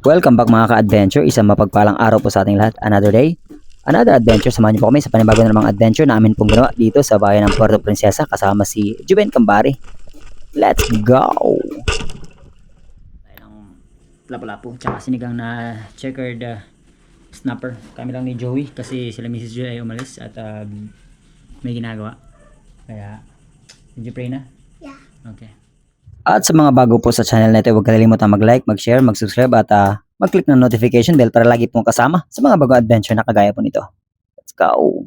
Welcome back mga ka-adventure, isang mapagpalang araw po sa ating lahat. Another day, another adventure. Samahan niyo po kami sa panibago na namang adventure na amin pong ginawa dito sa bayan ng Puerto Princesa kasama si Juben Cambari. Let's go! Tayo ng lapu-lapu tsaka sinigang na checkered snapper. Kami lang ni Joey kasi sila Mrs. Joey ay umalis at may ginagawa. Kaya, did you pray na? Yeah. Okay. At sa mga bago po sa channel na ito, huwag kalimutan mag-like, mag-share, mag-subscribe at mag-click ng notification bell para lagi pong kasama sa mga bagong adventure na kagaya po nito. Let's go!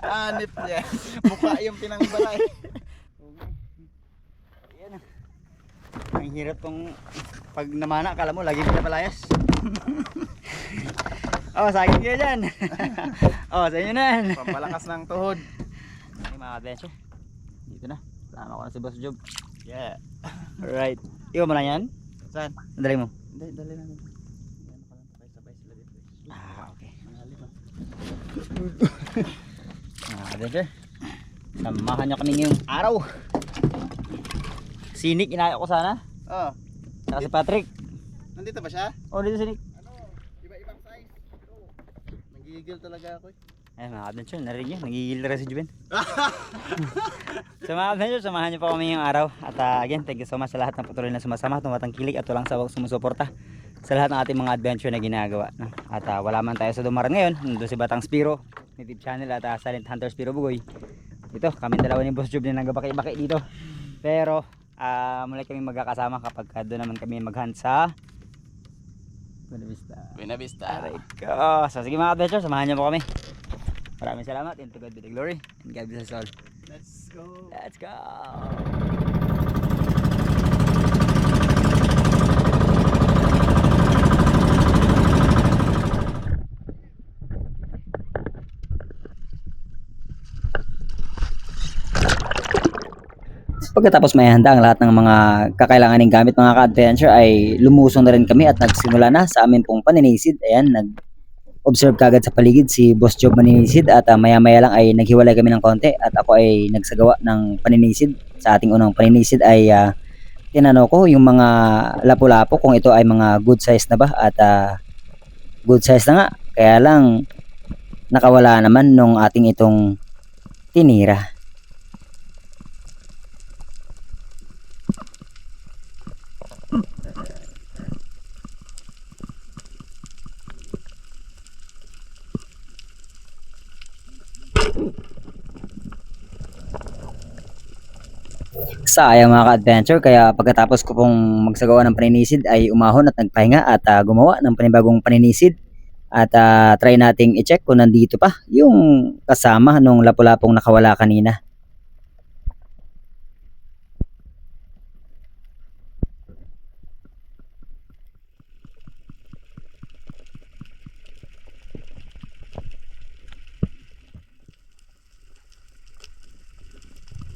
Anip niya. Mukha yung pinangbalay. Ayan. Ang hirap tong pag namana, akala mo lagi pinapalayas. Oh, sa akin kayo dyan. Oh, sa inyo na. Pampalakas ng tuhod. Ay mga adventure, dito na. Tama ko na si Boss Job. Yeah. Alright. Iwan mo lang yan? Saan? Dali mo. Hindi, dali lang. Yan pa lang, sabay sila dito. Okay. Mangali ba? Mga adventure, samahan nyo kami ngayong araw. Sinik, inaya ko sana. Oh, Saka si Patrick. nandito ba siya? Oh, dito sinik. Ano? Iba-ibang size. Oh, nagigigil talaga ako eh. Ay mga adventure, narinig nyo, nagigil na rin si Juben. So mga adventure, samahan nyo pa kami ngayong araw. At again, thank you so much sa lahat ng patuloy na sumasama, tumatangkilik at walang sawang sumusuporta sa lahat ng ating mga adventure na ginagawa. At wala man tayo sa Dumaran ngayon, nandun si Batang Spiro, native channel at Silent Hunter Spiro Bugoy. Ito, kami dalawa ni Boss Job na nagbaki-baki dito. Pero, muli kami magkakasama kapag doon naman kami mag-hunt sa Buena Vista. Buena Vista. Aray ko. So sige mga adventure, samahan niyo po kami. Maraming salamat, and to God be the glory, and God bless us all. Let's go. Let's go! Pagkatapos may handa ang lahat ng mga kakailanganing gamit mga ka-adventure ay lumusong na rin kami at nagsimula na sa amin pong paninisid. Ayan, nag-observe kagad sa paligid si Boss Job maninisid at maya-maya lang ay naghiwalay kami ng konti at ako ay nagsagawa ng paninisid. Sa ating unang paninisid ay tinanong ko yung mga lapu-lapo kung ito ay mga good size na ba at good size na nga. Kaya lang nakawala naman nung ating itong tinira. Sayang mga ka-adventure, kaya pagkatapos ko pong magsagawa ng paninisid ay umahon at nagpahinga at gumawa ng panibagong paninisid at try nating i-check kung nandito pa yung kasama nung lapu-lapong nakawala kanina.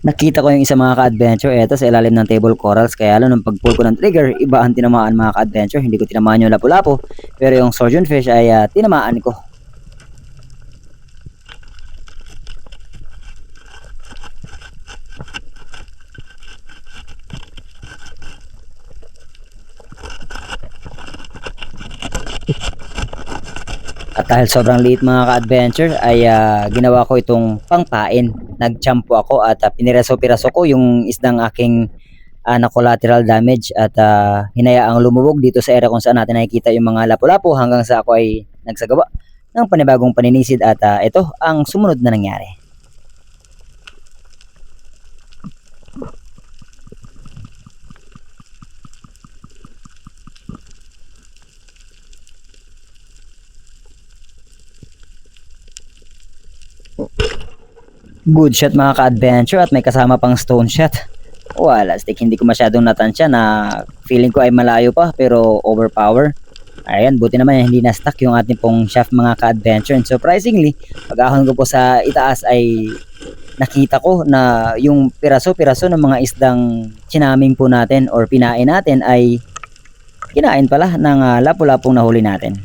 Nakita ko yung isa mga ka-adventure, eto sa ilalim ng table corals, kaya lang nung pag-pull ko ng trigger, iba ang tinamaan mga ka-adventure. Hindi ko tinamaan yung lapu-lapo, pero yung surgeonfish ay tinamaan ko. At dahil sobrang liit mga ka-adventure ay ginawa ko itong pangpain. Nagchampo ako at piniraso-piraso ko yung isdang aking na collateral damage at hinayaang lumubog dito sa area kung saan natin nakikita yung mga lapu-lapu hanggang sa ako ay nagsagawa ng panibagong paninisid at ito ang sumunod na nangyari. Good shot mga ka-adventure at may kasama pang stone shot. Wala, stick. Hindi ko masyadong natansya na feeling ko ay malayo pa pero overpower. Ayan, buti naman hindi na-stuck yung ating pong shaft mga ka-adventure. And surprisingly, pag-ahon ko po sa itaas ay nakita ko na yung piraso-piraso ng mga isdang chinaming po natin or pinain natin ay kinain pala ng lapu-lapong nahuli natin.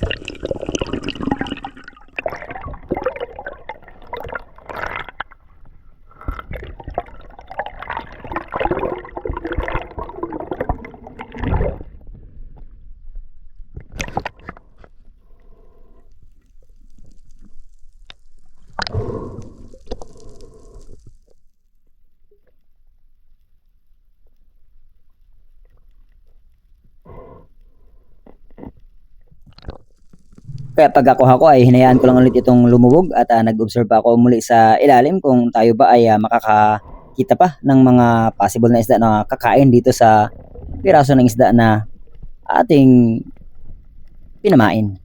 Kaya pagkakuha ko ay hinayaan ko lang ulit itong lumubog at nag-observe pa ako muli sa ilalim kung tayo ba ay makakakita pa ng mga possible na isda na kakain dito sa piraso ng isda na ating pinamain.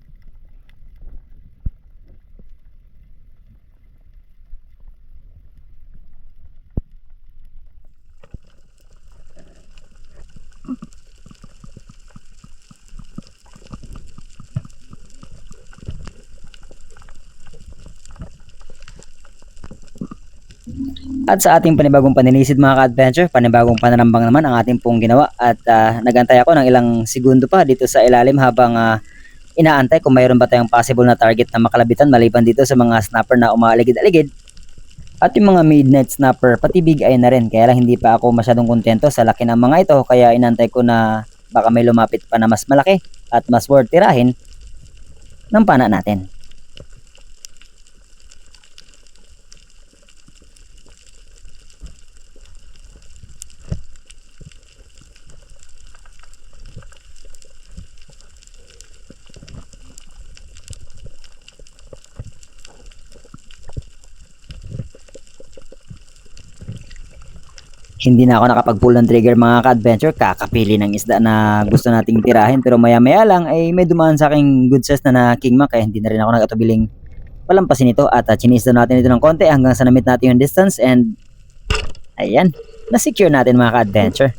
At sa ating panibagong paninisid mga ka-adventure, panibagong pananambang naman ang ating pong ginawa at nagantay ako ng ilang segundo pa dito sa ilalim habang inaantay kung mayroon ba tayong possible na target na makalabitan maliban dito sa mga snapper na umaaligid-aligid at yung mga midnight snapper pati big eye na rin. Kaya lang hindi pa ako masyadong kontento sa laki ng mga ito kaya inantay ko na baka may lumapit pa na mas malaki at mas worth tirahin ng pana natin. Hindi na ako nakapag-pull ng trigger mga ka-adventure, kakapili ng isda na gusto nating tirahin pero maya-maya lang ay may dumaan sa aking good size na king mac kaya hindi na rin ako nag-atubiling palampasin ito at chinisda natin ito ng konti hanggang sa na-meet natin yung distance and ayan, na-secure natin mga ka-adventure.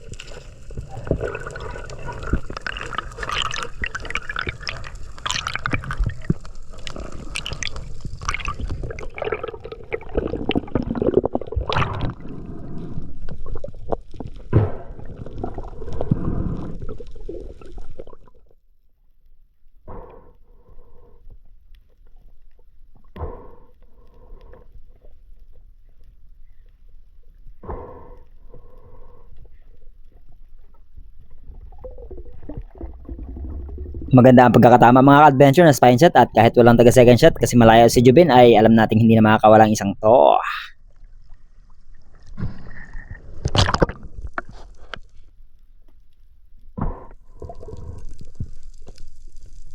Maganda ang pagkakatama mga ka-adventure na spine shot at kahit walang taga second shot kasi malayo si Jubin ay alam nating hindi na makakawala ang isang to.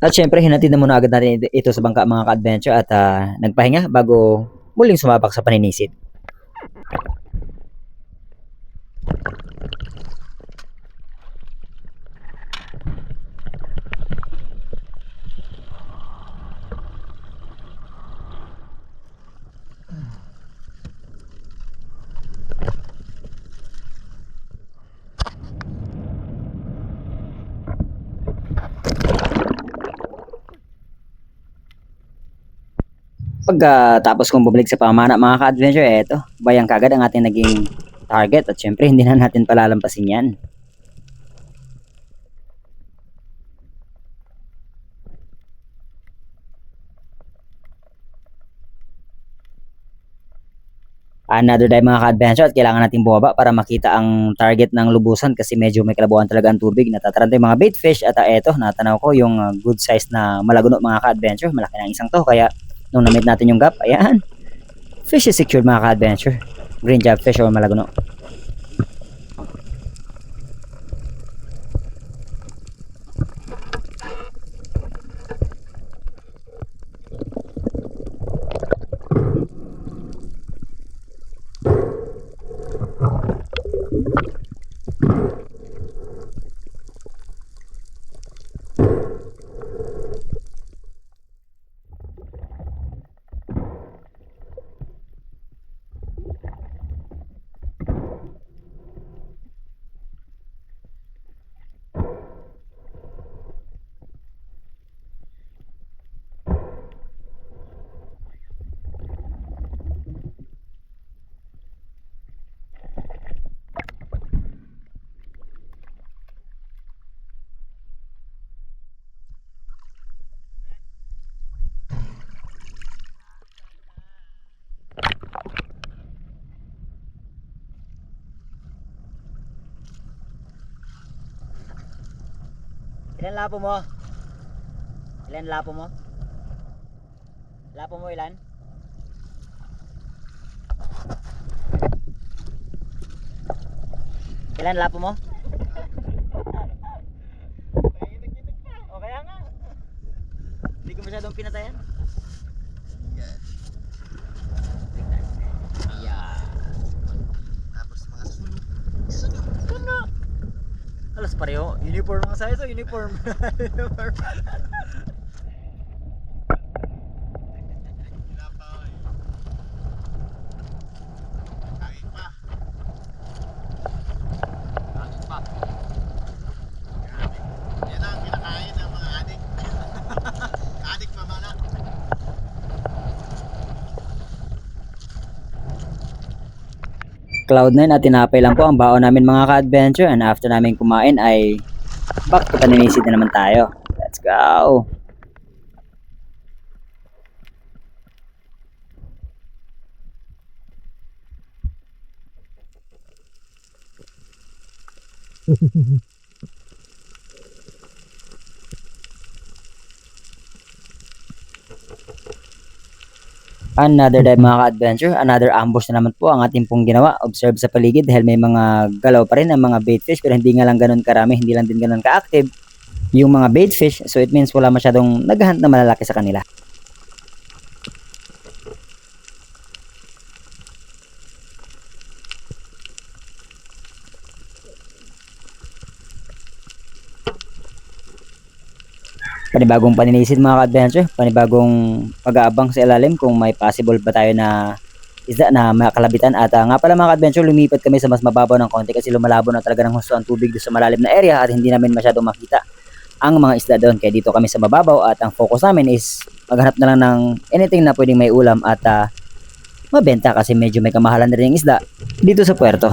At syempre hinatid na muna agad natin ito sa bangka mga ka-adventure at nagpahinga bago muling sumabak sa paninisid. Pagkatapos kong bumalik sa pamana mga ka-adventure, eto, bayang kagad ang ating naging target at syempre hindi na natin palalampasin yan. Another dive mga ka-adventure at kailangan natin bumaba para makita ang target ng lubusan kasi medyo may kalabuan talaga ang tubig. Natataranta yung mga bait fish at eto, natanaw ko yung good size na malaguno mga ka-adventure. Malaki na isang to kaya nung na-meet natin yung gap, ayan, fish is secured mga ka-adventure. Green job fish or malaguno. Ilan lapo mo? Ilan lapo mo? Lapo mo ilan? Ilan lapo mo? O kaya nga. Hindi ko masyadong pinatayan. Yeah. Tapos mga sunog. Alas pareho. Uniform ang size. Uniform. Uniform. Kain pa. Kain pa. Yan ang kinakain ng mga adik. Adik mamana. Cloud9 at tinapay lang po ang baon namin mga ka-adventure, and after namin kumain ay back to Paninisid na naman tayo. Let's go! Another day mga ka-adventure, another ambush na naman po ang ating pong ginawa. Observe sa paligid dahil may mga galaw pa rin ang mga baitfish, pero hindi nga lang ganun karami, hindi lang din ganun ka-active yung mga baitfish. So it means wala masyadong naghahunt na malalaki sa kanila. Panibagong paninisid mga ka-adventure, panibagong pag-aabang sa ilalim kung may possible ba tayo na isda na makalabitan. At nga pala mga ka-adventure, lumipat kami sa mas mababaw ng konti kasi lumalabo na talaga ng husto ang tubig doon sa malalim na area at hindi namin masyadong makita ang mga isda doon. Kaya dito kami sa mababaw at ang focus namin is maghanap na lang ng anything na pwedeng may ulam at mabenta kasi medyo may kamahalan na rin yung isda dito sa puerto.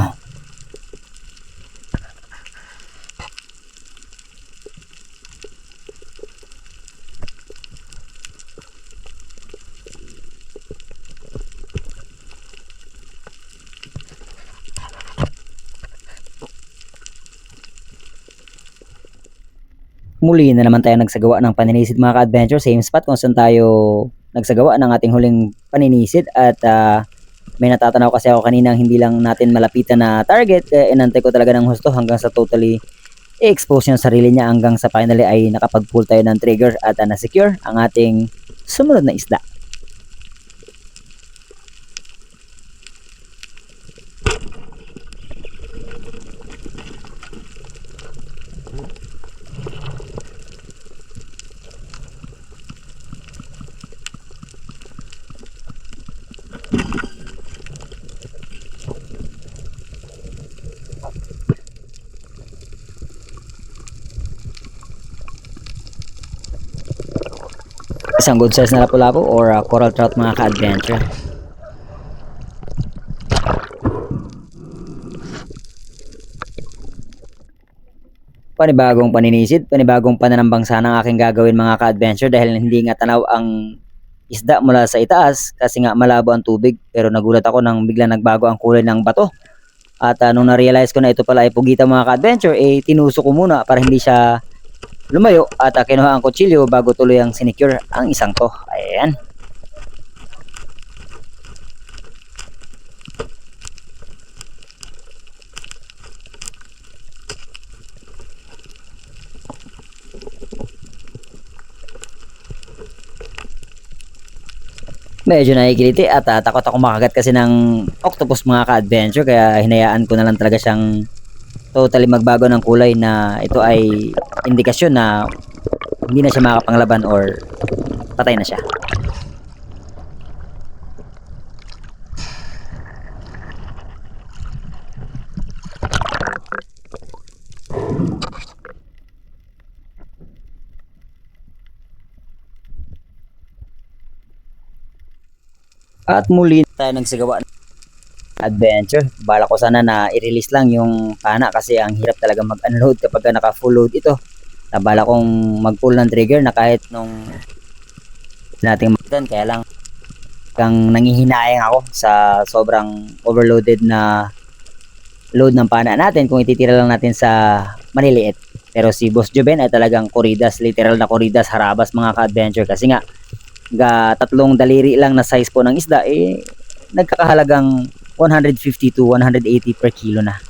Muli na naman tayo nagsagawa ng paninisid mga ka-adventure, same spot kung saan tayo nagsagawa ng ating huling paninisid. At may natatanaw kasi ako kanina hindi lang natin malapitan na target, kaya inantay ko talaga ng husto hanggang sa totally i-expose yung sarili niya hanggang sa finally ay nakapag-pull tayo ng trigger at na-secure ang ating sumunod na isda. Isang good size na lapu-lapu or coral trout mga ka-adventure. Panibagong paninisid, panibagong pananambang sana ang aking gagawin mga ka-adventure dahil hindi nga tanaw ang isda mula sa itaas kasi nga malabo ang tubig. Pero nagulat ako nang biglang nagbago ang kulay ng bato. At nung na-realize ko na ito pala ay pugita mga ka-adventure, tinusok ko muna para hindi siya lumayo at kinuha ang kutsilyo bago tuloy ang sinecure ang isang to. Ayan. Medyo nakikiliti at takot ako makagat kasi ng octopus mga ka-adventure, kaya hinayaan ko na lang talaga siyang totally magbago ng kulay na ito ay indikasyon na hindi na siya makapanglaban or patay na siya. At muli tayo nagsagawa ng adventure. Bala ko sana na i-release lang yung pana kasi ang hirap talaga mag-unload kapag naka full load ito. Bala kong mag-pull ng trigger na kahit nung nating makitan, kaya lang kang nangihinayang ako sa sobrang overloaded na load ng pana natin kung ititira lang natin sa maliliit. Pero si Boss Joben ay talagang koridas, literal na koridas harabas mga ka-adventure kasi nga tatlong daliri lang na size po ng isda nagkakahalagang 150 to 180 per kilo na.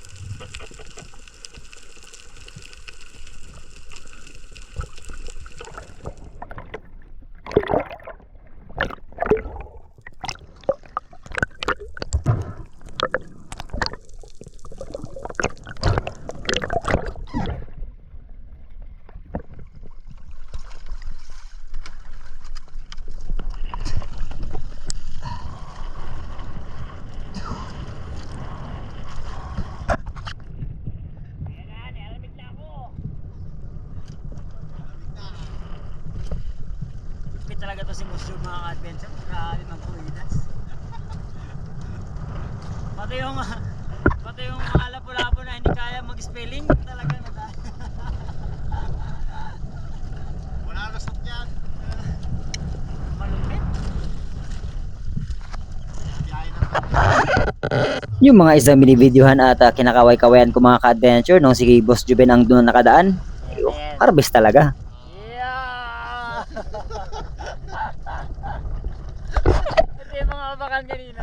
Talaga to si Musyo mga ka-adventure, grabe mag-kuridas. Pati yung mga lapu-lapu na hindi kaya mag-spelling talaga Wala lasot yan. malupit. Biyahe na. Yung mga isang binibidyohan at kinakaway-kawayan ko mga ka-adventure nung si Boss Juben ang doon nakadaan, harvest talaga. Yeah! Ito yung mga abakan kanina.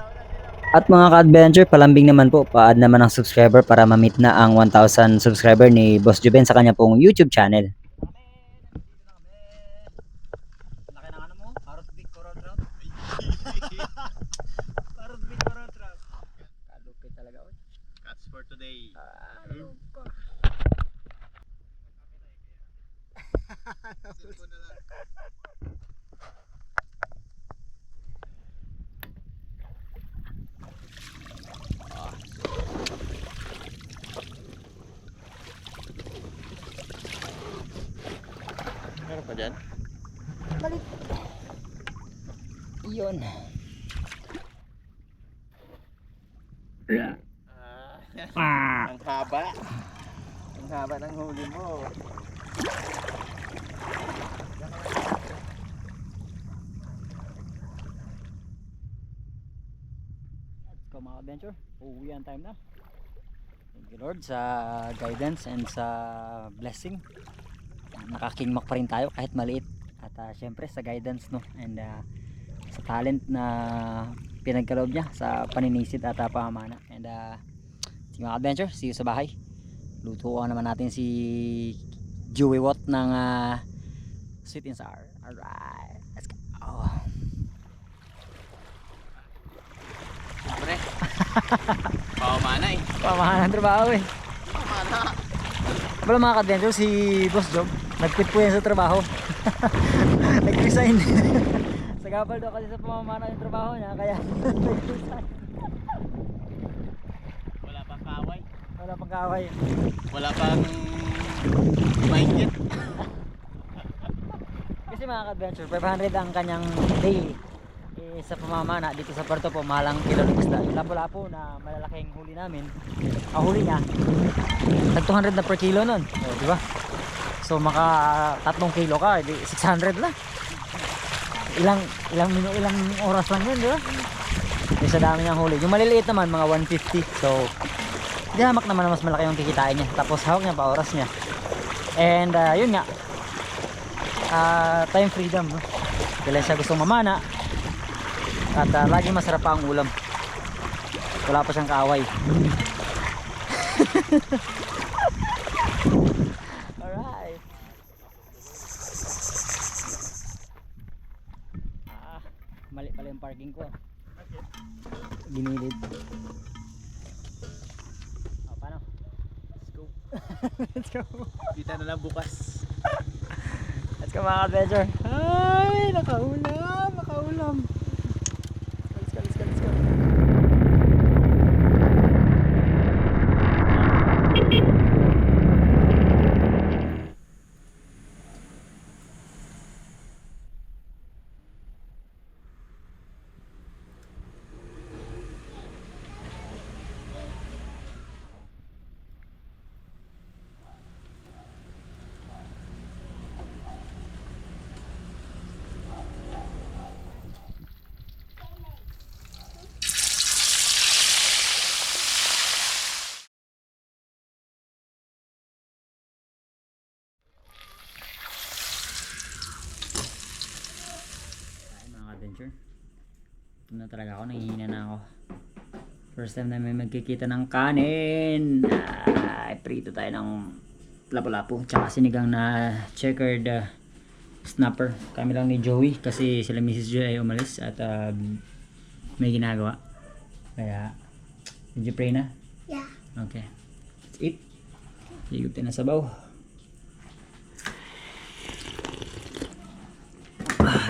At mga ka-adventure, palambing naman po, paad naman ang subscriber para ma-meet na ang 1,000 subscriber ni Boss Juben sa kanya pong YouTube channel. Laki ng ano mo? Parrot big coral trout? Parrot big coral trout. Kalupit talaga. Catch for today. Meron pa dyan? Yun. Ang haba. Ang haba ng huli mo. Let's go mga adventure. Uuwi ang time na. Thank you Lord sa guidance and sa blessing. Nakakingmak pa rin tayo kahit maliit. At syempre sa guidance no and sa talent na pinagkaloob niya sa paninisid at pamamana. And sige mga adventure, see you sa bahay. Lutuan naman natin si Joey Watt ng sweet and sour. Alright, let's go. Pre. Pamana eh. Pamahalan ng trabaho eh. Pamana. Wala mga ka-adventure, si Boss Job nag-quit po yan sa trabaho. Nag-resign. Sagabal daw kasi sa pamamana yung trabaho niya kaya nag-resign. Wala pang kaway. Wala pang kaway. Wala pang mainit. Kasi mga ka-adventure, 500 ang kanyang daily sa pamamana dito sa Puerto po, mahalang kilo ng isda. Yung lapu-lapu na malalaking huli namin, ang huli niya tag 200 na per kilo nun, di ba? So maka 3 kilo ka, di 600 na. Ilang oras lang yun, di ba? Yung sa dami niyang huli. Yung maliliit naman mga 150. So di hamak naman na mas malaki yung kikitain niya. Tapos hawak niya pa oras niya. And yun nga, time freedom, no? Kailan siya gustong mamana. At lagi masarap pa ang ulam. Wala pa siyang kaaway. Alright. Mali pala yung parking ko. Ginilid. Paano? Let's go. Let's go. Kita na lang bukas. Let's go mga adventure. Ay, nakaulam, nakaulam. Let's go, let's go, let's go. na talaga ako, nangihina na ako. First time na may magkikita ng kanin. Prito tayo ng lapu-lapu. Tsaka sinigang na checkered snapper. Kami lang ni Joey kasi sila Mrs. Joy ay umalis at may ginagawa. Kaya, did you pray na? Yeah. Okay. Let's eat. Higutin na sabaw.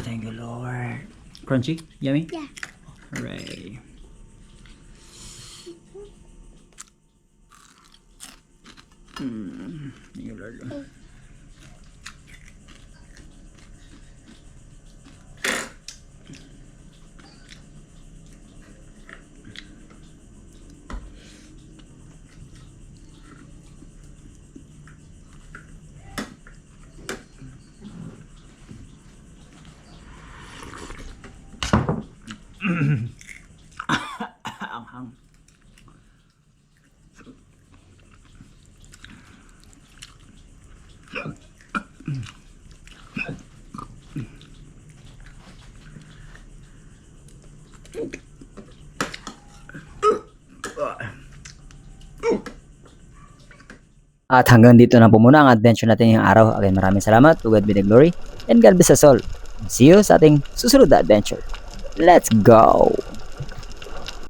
Thank you, Lord. Crunchy? Yummy? Yeah. Hooray. Thank you, Lord. Anghang. At hanggang dito na po muna ang adventure natin ngayong araw. Again, maraming salamat. To God be the glory. And God bless us all. See you sa ating susunod na adventure. Let's go!